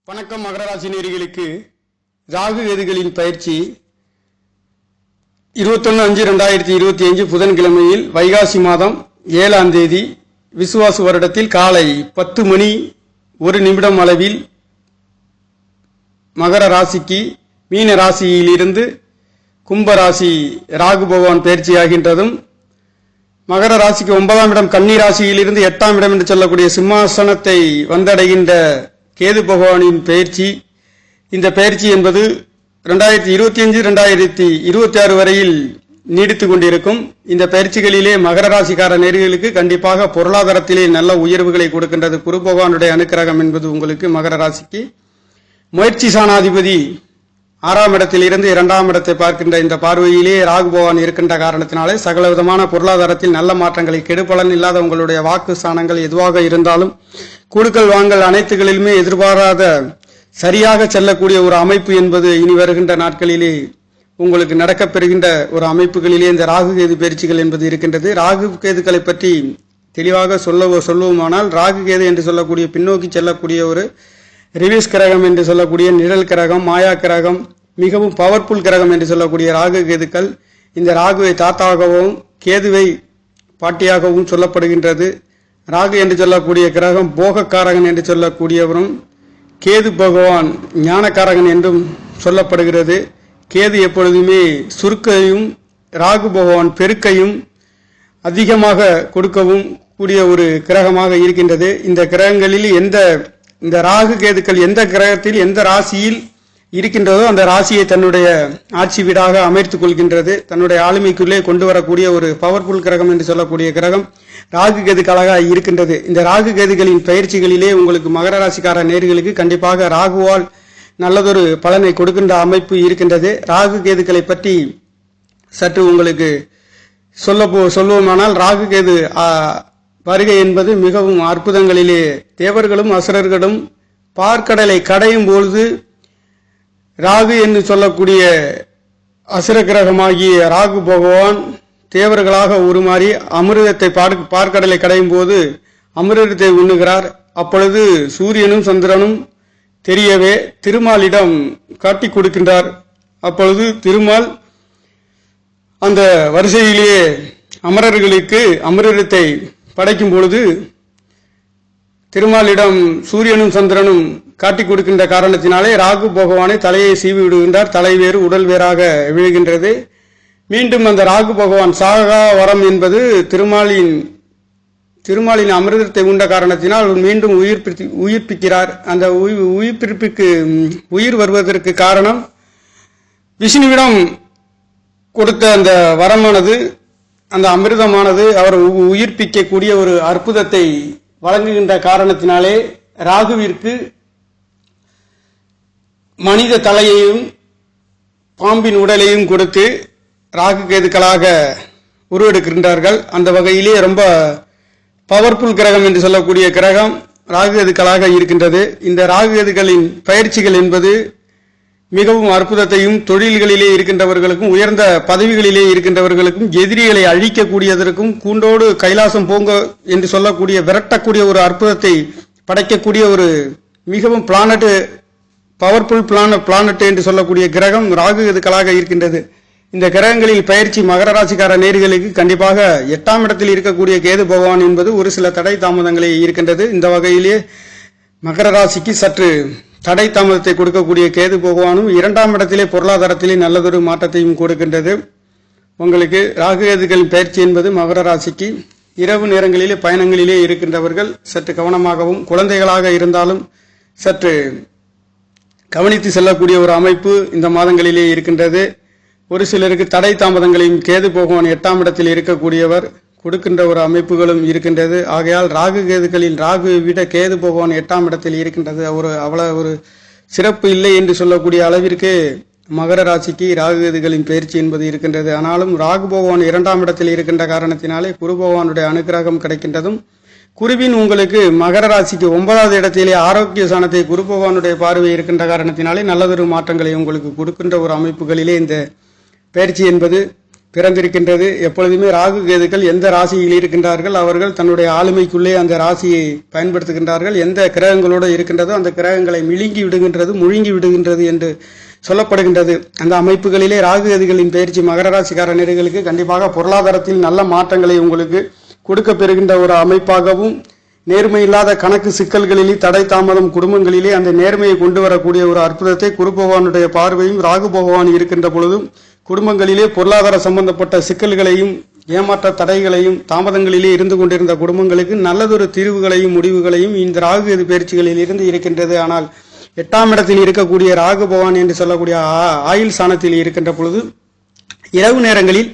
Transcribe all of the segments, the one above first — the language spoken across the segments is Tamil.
வணக்கம். மகர ராசி நேயர்களுக்கு ராகு கேதுகளின் பயிற்சி 21/5/2025 புதன்கிழமையில் வைகாசி மாதம் 7ஆம் தேதி விசுவாசு வருடத்தில் காலை 10:01 அளவில் மகர ராசிக்கு மீன ராசியிலிருந்து கும்ப ராசி ராகு பகவான் பயிற்சியாகின்றதும், மகர ராசிக்கு 9ஆம் இடம் கன்னி ராசியிலிருந்து 8ஆம் இடம் என்று சொல்லக்கூடிய சிம்மாசனத்தை வந்தடைகின்ற கேது பகவானின் பயிற்சி. இந்த பயிற்சி என்பது 2025-2026 வரையில் நீடித்துக் கொண்டிருக்கும். இந்த பயிற்சிகளிலே மகர ராசிக்கார நேயர்களுக்கு கண்டிப்பாக பொருளாதாரத்திலே நல்ல உயர்வுகளை கொடுக்கின்றது. குரு பகவானுடைய அனுக்கிரகம் என்பது உங்களுக்கு மகர ராசிக்கு முயற்சி சாணாதிபதி 6ஆம் இடத்திலிருந்து 2ஆம் இடத்தை பார்க்கின்ற இந்த பார்வையிலே ராகு பகவான் இருக்கின்ற காரணத்தினாலே சகல விதமான பொருளாதாரத்தில் நல்ல மாற்றங்களை, கெடுபலன் இல்லாத உங்களுடைய வாக்கு ஸ்தானங்கள் எதுவாக இருந்தாலும் கொடுக்கல் வாங்கல் அனைத்துகளிலுமே எதிர்பாராத சரியாக செல்லக்கூடிய ஒரு அமைப்பு என்பது இனி வருகின்ற நாட்களிலே உங்களுக்கு நடக்கப்பெறுகின்ற ஒரு அமைப்புகளிலே இந்த ராகு கேது பயிற்சிகள் என்பது இருக்கின்றது. ராகு கேதுக்களை பற்றி தெளிவாக சொல்லுவோமானால், ராகு கேது என்று சொல்லக்கூடிய பின்னோக்கி செல்லக்கூடிய ஒரு ரிவீஸ் கிரகம் என்று சொல்லக்கூடிய நிழல் கிரகம், மாயா கிரகம், மிகவும் பவர்ஃபுல் கிரகம் என்று சொல்லக்கூடிய ராகு கேதுக்கள் இந்த ராகுவை தாத்தாகவும் கேதுவை பாட்டியாகவும் சொல்லப்படுகின்றது. ராகு என்று சொல்லக்கூடிய கிரகம் போகக்காரகன் என்று சொல்லக்கூடியவரும், கேது பகவான் ஞானக்காரகன் என்றும் சொல்லப்படுகிறது. கேது எப்பொழுதுமே சுருக்கையும் ராகு பகவான் பெருக்கையும் அதிகமாக கொடுக்கவும் கூடிய ஒரு கிரகமாக இருக்கின்றது. இந்த கிரகங்களில் இந்த ராகு கேதுக்கள் எந்த கிரகத்தில் எந்த ராசியில் இருக்கின்றதோ அந்த ராசியை தன்னுடைய ஆட்சி வீடாக அமைத்துக் கொள்கின்றது. தன்னுடைய ஆளுமைக்குள்ளே கொண்டு வரக்கூடிய ஒரு பவர்ஃபுல் கிரகம் என்று சொல்லக்கூடிய கிரகம் ராகு கேதுக்களாக இருக்கின்றது. இந்த ராகு கேதுகளின் பயிற்சிகளிலே உங்களுக்கு மகர ராசிக்கார நேயர்களுக்கு கண்டிப்பாக ராகுவால் நல்லதொரு பலனை கொடுக்கின்ற அமைப்பு இருக்கின்றது. ராகு கேதுக்களை பற்றி சற்று உங்களுக்கு சொல்லுவோமானால், ராகு கேது வருகை என்பது மிகவும் அற்புதங்களிலே தேவர்களும் அசுரர்களும் பார்க்கடலை கடையும் பொழுது ராகு என்று சொல்லக்கூடிய அசுர கிரகமாகிய ராகு பகவான் தேவர்களாக உருமாறி அமிர்தத்தை பார்க்கடலை கடையும் போது அமிர்தத்தை உண்ணுகிறார். அப்பொழுது சூரியனும் சந்திரனும் தெரியவே திருமாலிடம் காட்டி கொடுக்கின்றார். அப்பொழுது திருமால் அந்த வரிசையிலேயே அமரர்களுக்கு அமிர்தத்தை படைக்கும் பொழுது திருமாலிடம் சூரியனும் சந்திரனும் காட்டி கொடுக்கின்ற காரணத்தினாலே ராகு பகவானை தலையை சீவி விடுகின்றார். தலை வேறு உடல் வேறாக விழுகின்றது. மீண்டும் அந்த ராகு பகவான் சாகா வரம் என்பது திருமாலின் அமிர்தத்தை உண்ட காரணத்தினால் மீண்டும் உயிர்ப்பிக்கிறார். அந்த உயிர்ப்பிற்கு உயிர் வருவதற்கு காரணம் விஷ்ணுவிடம் கொடுத்த அந்த வரமானது, அந்த அமிர்தமானது அவர் உயிர்ப்பிக்கக்கூடிய ஒரு அற்புதத்தை வழங்குகின்ற காரணத்தினாலே ராகுவிற்கு மனித தலையையும் பாம்பின் உடலையும் கொடுத்து ராகு கேதுக்களாக உருவெடுக்கின்றார்கள். அந்த வகையிலே ரொம்ப பவர்ஃபுல் கிரகம் என்று சொல்லக்கூடிய கிரகம் ராகு கேதுக்களாக இருக்கின்றது. இந்த ராகு கேதுகளின் பயிற்சிகள் என்பது மிகவும் அற்புதத்தையும், தொழில்களிலே இருக்கின்றவர்களுக்கும் உயர்ந்த பதவிகளிலே இருக்கின்றவர்களுக்கும் எதிரிகளை அழிக்கக்கூடியதற்கும் கூண்டோடு கைலாசம் போங்க என்று சொல்லக்கூடிய விரட்டக்கூடிய ஒரு அற்புதத்தை படைக்கக்கூடிய ஒரு மிகவும் பவர்ஃபுல் பிளானட் என்று சொல்லக்கூடிய கிரகம் ராகு கேதுக்களாக இருக்கின்றது. இந்த கிரகங்களில் பயிற்சி மகர ராசிக்கார நேயர்களுக்கு கண்டிப்பாக 8ஆம் இடத்தில் இருக்கக்கூடிய கேது பகவான் என்பது ஒரு சில தடை தாமதங்களை இருக்கின்றது. இந்த வகையிலே மகர ராசிக்கு சற்று தடை தாமதத்தை கொடுக்கக்கூடிய கேது பகவானும் 2ஆம் இடத்திலே பொருளாதாரத்திலே நல்லதொரு மாற்றத்தையும் கொடுக்கின்றது. உங்களுக்கு ராகு கேதுகளின் பயிற்சி என்பது மகர ராசிக்கு இரவு நேரங்களிலே பயணங்களிலே இருக்கின்றவர்கள் சற்று கவனமாகவும், குழந்தைகளாக இருந்தாலும் சற்று கவனித்து செல்லக்கூடிய ஒரு அமைப்பு இந்த மாதங்களிலே இருக்கின்றது. ஒரு சிலருக்கு தடை தாமதங்களையும் கேது பகவான் 8ஆம் இடத்தில் இருக்கக்கூடியவர் கொடுக்கின்ற ஒரு அமைப்புகளும் இருக்கின்றது. ஆகையால் ராகு கேதுகளில் ராகுவை விட கேது பகவான் 8ஆம் இடத்தில் இருக்கின்றது. அவ்வளவு ஒரு சிறப்பு இல்லை என்று சொல்லக்கூடிய அளவிற்கு மகர ராசிக்கு ராகு கேதுகளின் பயிற்சி என்பது இருக்கின்றது. ஆனாலும் ராகு பகவான் 2ஆம் இடத்தில் இருக்கின்ற காரணத்தினாலே குரு பகவானுடைய அனுக்கிரகம் கிடைக்கின்றதும், குருவின் உங்களுக்கு மகர ராசிக்கு 9வது இடத்திலே ஆரோக்கிய சாணத்தை குரு பகவானுடைய பார்வை இருக்கின்ற காரணத்தினாலே நல்லதொரு மாற்றங்களை உங்களுக்கு கொடுக்கின்ற ஒரு அமைப்புகளிலே இந்த பயிற்சி என்பது பிறந்திருக்கின்றது. எப்பொழுதுமே ராகு கேதுக்கள் எந்த ராசியில் இருக்கின்றார்கள் அவர்கள் தன்னுடைய ஆளுமைக்குள்ளே அந்த ராசியை பயன்படுத்துகின்றார்கள். எந்த கிரகங்களோடு இருக்கின்றதோ அந்த கிரகங்களை முழுங்கி விடுகின்றது என்று சொல்லப்படுகின்றது. அந்த அமைப்புகளிலே ராகு கேதுகளின் பயிற்சி மகர ராசிக்கார நேயர்களுக்கு கண்டிப்பாக பொருளாதாரத்தில் நல்ல மாற்றங்களை உங்களுக்கு கொடுக்க பெறுகின்ற ஒரு அமைப்பாகவும், நேர்மை இல்லாத கணக்கு சிக்கல்களிலே தடை தாமதம் குடும்பங்களிலே அந்த நேர்மையை கொண்டு வரக்கூடிய ஒரு அற்புதத்தை குரு பகவானுடைய பார்வையும் ராகு பகவான் இருக்கின்ற பொழுதும் குடும்பங்களிலே பொருளாதார சம்பந்தப்பட்ட சிக்கல்களையும் ஏமாற்ற தடைகளையும் தாமதங்களிலே இருந்து கொண்டிருந்த குடும்பங்களுக்கு நல்லதொரு தீர்வுகளையும் முடிவுகளையும் இந்த ராகு கேது பயிற்சிகளில் இருந்து இருக்கின்றது. ஆனால் 8ஆம் இடத்தில் இருக்கக்கூடிய ராகு பகவான் என்று சொல்லக்கூடிய ஆயுள் சாணத்தில் இருக்கின்ற பொழுது இரவு நேரங்களில்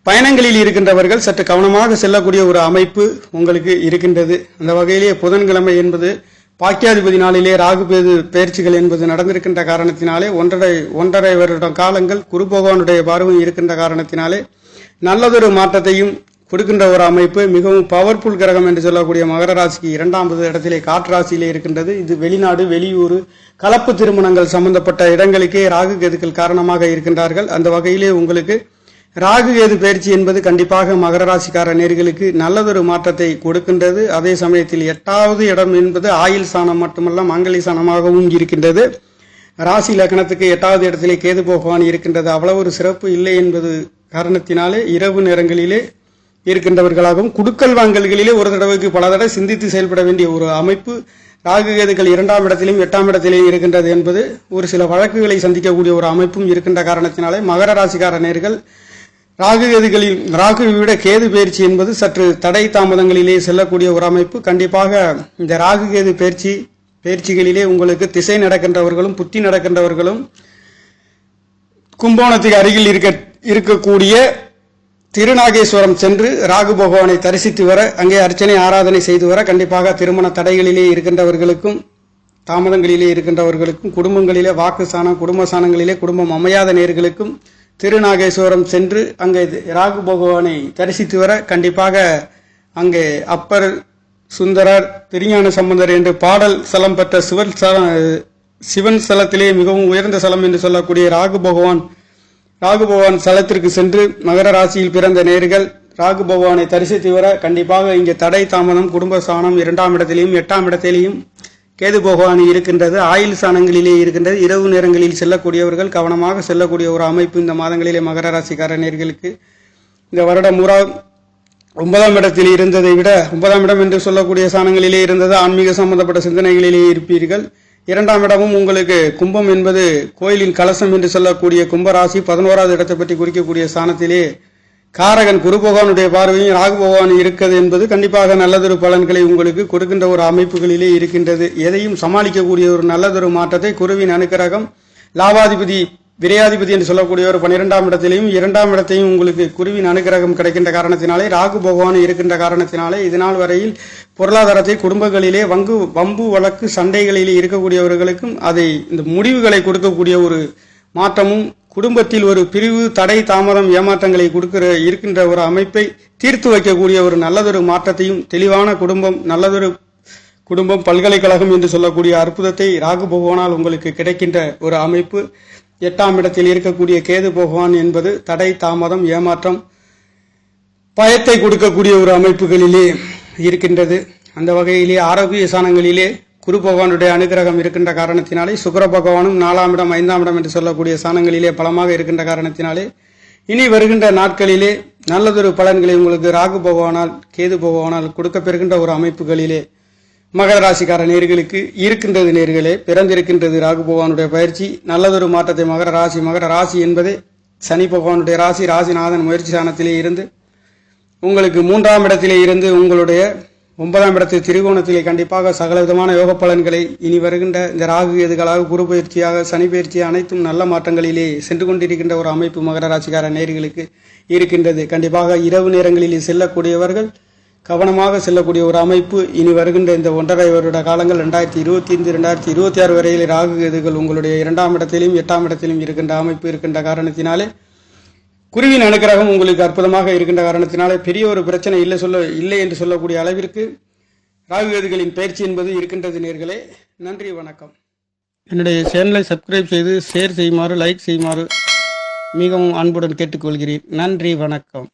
பயணங்களில் இருக்கின்றவர்கள் சற்று கவனமாக செல்லக்கூடிய ஒரு அமைப்பு உங்களுக்கு இருக்கின்றது. அந்த வகையிலே புதன்கிழமை என்பது பாக்கியாதிபதி நாளிலே ராகு கேது பயிற்சிகள் என்பது நடந்திருக்கின்ற காரணத்தினாலே ஒன்றரை வருட காலங்கள் குரு பகவானுடைய பார்வை இருக்கின்ற காரணத்தினாலே நல்லதொரு மாற்றத்தையும் கொடுக்கின்ற ஒரு அமைப்பு. மிகவும் பவர்ஃபுல் கிரகம் என்று சொல்லக்கூடிய மகர ராசிக்கு 2வது இடத்திலே காற்று ராசியிலே இருக்கின்றது. இது வெளிநாடு வெளியூர் கலப்பு திருமணங்கள் சம்பந்தப்பட்ட இடங்களுக்கே ராகு கேதுக்கள் காரணமாக இருக்கின்றார்கள். அந்த வகையிலே உங்களுக்கு ராகு கேது பயிற்சி என்பது கண்டிப்பாக மகர ராசிக்கார நேயர்களுக்கு நல்லதொரு மாற்றத்தை கொடுக்கின்றது. அதே சமயத்தில் 8வது இடம் என்பது ஆயுள் சாணம் மட்டுமல்ல மாங்கல்ய சாணமாகவும் இருக்கின்றது. ராசி லக்னத்துக்கு 8வது இடத்திலே கேது பகவான் இருக்கின்றது. அவ்வளவு ஒரு சிறப்பு இல்லை என்பது காரணத்தினாலே இரவு நேரங்களிலே இருக்கின்றவர்களாகவும் குடுக்கல் வாங்கல்களிலே ஒரு தடவைக்கு பல தடவை சிந்தித்து செயல்பட வேண்டிய ஒரு அமைப்பு ராகு கேதுக்கள் 2ஆம் இடத்திலும் 8ஆம் இடத்திலேயும் இருக்கின்றது என்பது ஒரு சில வழக்குகளை சந்திக்கக்கூடிய ஒரு அமைப்பும் இருக்கின்ற காரணத்தினாலே மகர ராசிக்கார நேயர்கள் ராகுவை விட கேது பயிற்சி என்பது சற்று தடை தாமதங்களிலே செல்லக்கூடிய ஒரு அமைப்பு. கண்டிப்பாக இந்த ராகு கேது பயிற்சிகளிலே உங்களுக்கு திசை நடக்கின்றவர்களும் புத்தி நடக்கின்றவர்களும் கும்போணத்துக்கு அருகில் இருக்கக்கூடிய திருநாகேஸ்வரம் சென்று ராகு பகவானை தரிசித்து வர, அங்கே அர்ச்சனை ஆராதனை செய்து வர கண்டிப்பாக திருமண தடைகளிலே இருக்கின்றவர்களுக்கும் தாமதங்களிலே இருக்கின்றவர்களுக்கும் குடும்பங்களிலே வாக்கு சாணம் குடும்ப சாணங்களிலே குடும்பம் அமையாத நேயர்களுக்கும் திருநாகேஸ்வரம் சென்று அங்கே ராகு பகவானை தரிசித்து வர கண்டிப்பாக அங்கே அப்பர் சுந்தரர் திருஞான சம்பந்தர் என்று பாடல் ஸ்தலம் பெற்ற சிவன் ஸ்தலத்திலே மிகவும் உயர்ந்த ஸ்தலம் என்று சொல்லக்கூடிய ராகு பகவான் ஸ்தலத்திற்கு சென்று மகர ராசியில் பிறந்த நேயர்கள் ராகு பகவானை தரிசித்து வர கண்டிப்பாக இங்கே தடை தாமதம் குடும்ப சாணம் 2ஆம் இடத்திலேயும் 8ஆம் இடத்திலேயும் கேது பகவான் இருக்கின்றது. ஆயுள் சாணங்களிலே இருக்கின்றது. இரவு நேரங்களில் செல்லக்கூடியவர்கள் கவனமாக செல்லக்கூடிய ஒரு அமைப்பு இந்த மாதங்களிலே மகர ராசிக்கார நேயர்களுக்கு இந்த வருடம் 9ஆம் இடத்தில் இருந்ததை விட 9ஆம் இடம் என்று சொல்லக்கூடிய சாணங்களிலே இருந்தது ஆன்மீக சம்பந்தப்பட்ட சிந்தனைகளிலே இருப்பீர்கள். 2ஆம் இடமும் உங்களுக்கு கும்பம் என்பது கோயிலின் கலசம் என்று சொல்லக்கூடிய கும்பராசி 11வது இடத்தை பற்றி குறிக்கக்கூடிய ஸ்தானத்திலே காரகன் குரு பகவானுடைய பார்வையும் ராகு பகவான் இருக்கிறது என்பது கண்டிப்பாக நல்லதொரு பலன்களை உங்களுக்கு கொடுக்கின்ற ஒரு அமைப்புகளிலே இருக்கின்றது. எதையும் சமாளிக்கக்கூடிய ஒரு நல்லதொரு மாற்றத்தை குருவின் அனுக்கிரகம் லாபாதிபதி விரையாதிபதி என்று சொல்லக்கூடிய ஒரு 12ஆம் இடத்திலேயும் 2ஆம் இடத்தையும் உங்களுக்கு குருவின் அனுக்கிரகம் கிடைக்கின்ற காரணத்தினாலே ராகு பகவான் இருக்கின்ற காரணத்தினாலே இதனால் வரையில் பொருளாதாரத்தை குடும்பங்களிலே வம்பு வழக்கு சண்டைகளிலே இருக்கக்கூடியவர்களுக்கும் அதை இந்த முடிவுகளை கொடுக்கக்கூடிய ஒரு மாற்றமும் குடும்பத்தில் ஒரு பிரிவு தடை தாமதம் ஏமாற்றங்களை இருக்கின்ற ஒரு அமைப்பை தீர்த்து வைக்கக்கூடிய ஒரு நல்லதொரு மாற்றத்தையும் தெளிவான குடும்பம் நல்லதொரு குடும்பம் பல்கலைக்கழகம் என்று சொல்லக்கூடிய அற்புதத்தை ராகு பகவானால் உங்களுக்கு கிடைக்கின்ற ஒரு அமைப்பு. 8ஆம் இடத்தில் இருக்கக்கூடிய கேது பகவான் என்பது தடை தாமதம் ஏமாற்றம் பயத்தை கொடுக்கக்கூடிய ஒரு அமைப்புகளிலே இருக்கின்றது. அந்த வகையிலே ஆரோக்கிய சாணங்களிலே குரு பகவானுடைய அனுகிரகம் இருக்கின்ற காரணத்தினாலே சுக்கிர பகவானும் 4ஆம் இடம் 5ஆம் இடம் என்று சொல்லக்கூடிய சாணங்களிலே பலமாக இருக்கின்ற காரணத்தினாலே இனி வருகின்ற நாட்களிலே நல்லதொரு பலன்களை உங்களுக்கு ராகு பகவானால் கேது பகவானால் கொடுக்க பெறுகின்ற ஒரு அமைப்புகளிலே மகர ராசிக்கார நேயர்களுக்கு இருக்கின்றது. நேயர்களே பிறந்திருக்கின்றது ராகு பகவானுடைய பயிற்சி நல்லதொரு மாற்றத்தை மகர ராசி என்பதே சனி பகவானுடைய ராசிநாதன் முயற்சி சாணத்திலே இருந்து உங்களுக்கு 3ஆம் இடத்திலே இருந்து உங்களுடைய 9ஆம் இடத்தில் திரிகோணத்திலே கண்டிப்பாக சகல விதமான யோக பலன்களை இனி வருகின்ற இந்த ராகு கேதுகளாக குரு பயிற்சியாக சனி பயிற்சி அனைத்தும் நல்ல மாற்றங்களிலே சென்று கொண்டிருக்கின்ற ஒரு அமைப்பு மகர ராசிக்கார நேயர்களுக்கு இருக்கின்றது. கண்டிப்பாக இரவு நேரங்களிலே செல்லக்கூடியவர்கள் கவனமாக செல்லக்கூடிய ஒரு அமைப்பு இனி வருகின்ற இந்த 1.5 வருட காலங்கள் 2025-2026 வரையில் ராகு கேதுகள் உங்களுடைய 2ஆம் இடத்திலும் 8ஆம் இடத்திலும் இருக்கின்ற அமைப்பு இருக்கின்ற காரணத்தினாலே குருவின் அனுகிரகம் உங்களுக்கு அற்புதமாக இருக்கின்ற காரணத்தினாலே பெரிய ஒரு பிரச்சனை இல்லை என்று சொல்லக்கூடிய அளவிற்கு ராகு கேதுகளின் பயிற்சி என்பது இருக்கின்றது. நேயர்களே நன்றி வணக்கம். என்னுடைய சேனலை சப்ஸ்கிரைப் செய்து ஷேர் செய்யுமாறு லைக் செய்யுமாறு மிகவும் அன்புடன் கேட்டுக்கொள்கிறேன். நன்றி, வணக்கம்.